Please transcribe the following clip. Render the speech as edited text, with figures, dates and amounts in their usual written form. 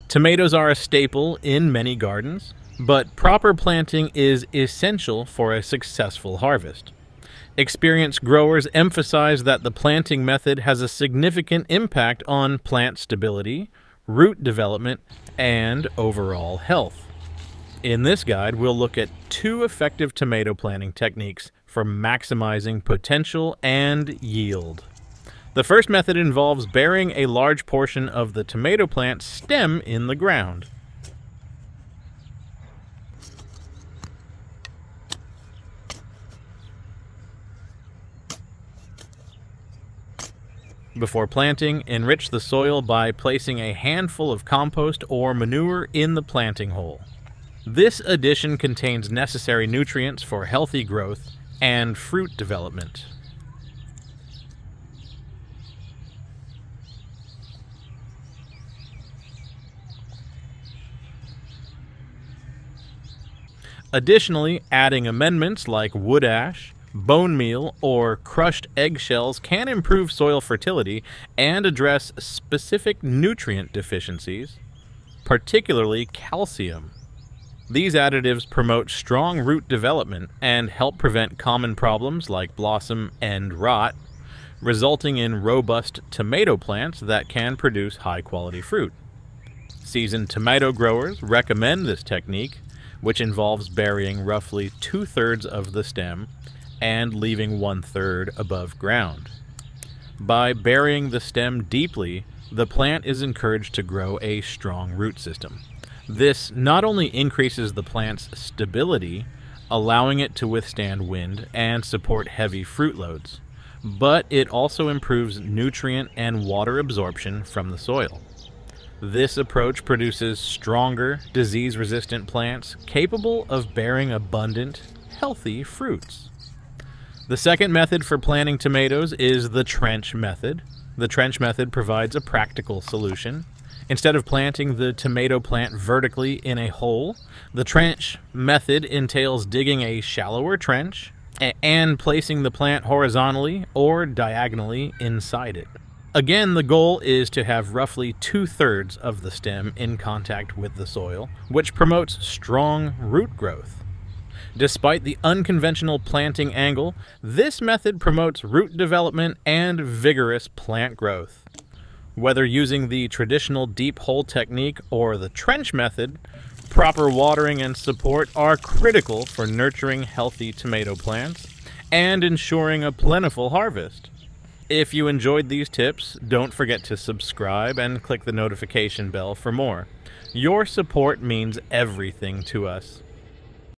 Tomatoes are a staple in many gardens, but proper planting is essential for a successful harvest. Experienced growers emphasize that the planting method has a significant impact on plant stability, root development, and overall health. In this guide, we'll look at 2 effective tomato planting techniques for maximizing potential and yield. The first method involves burying a large portion of the tomato plant's stem in the ground. Before planting, enrich the soil by placing a handful of compost or manure in the planting hole. This addition contains necessary nutrients for healthy growth and fruit development. Additionally, adding amendments like wood ash, bone meal, or crushed eggshells can improve soil fertility and address specific nutrient deficiencies, particularly calcium. These additives promote strong root development and help prevent common problems like blossom end rot, resulting in robust tomato plants that can produce high-quality fruit. Seasoned tomato growers recommend this technique, which involves burying roughly 2/3 of the stem and leaving 1/3 above ground. By burying the stem deeply, the plant is encouraged to grow a strong root system. This not only increases the plant's stability, allowing it to withstand wind and support heavy fruit loads, but it also improves nutrient and water absorption from the soil. This approach produces stronger, disease-resistant plants capable of bearing abundant, healthy fruits. The second method for planting tomatoes is the trench method. The trench method provides a practical solution. Instead of planting the tomato plant vertically in a hole, the trench method entails digging a shallower trench and placing the plant horizontally or diagonally inside it. Again, the goal is to have roughly 2/3 of the stem in contact with the soil, which promotes strong root growth. Despite the unconventional planting angle, this method promotes root development and vigorous plant growth. Whether using the traditional deep hole technique or the trench method, proper watering and support are critical for nurturing healthy tomato plants and ensuring a plentiful harvest. If you enjoyed these tips, don't forget to subscribe and click the notification bell for more. Your support means everything to us.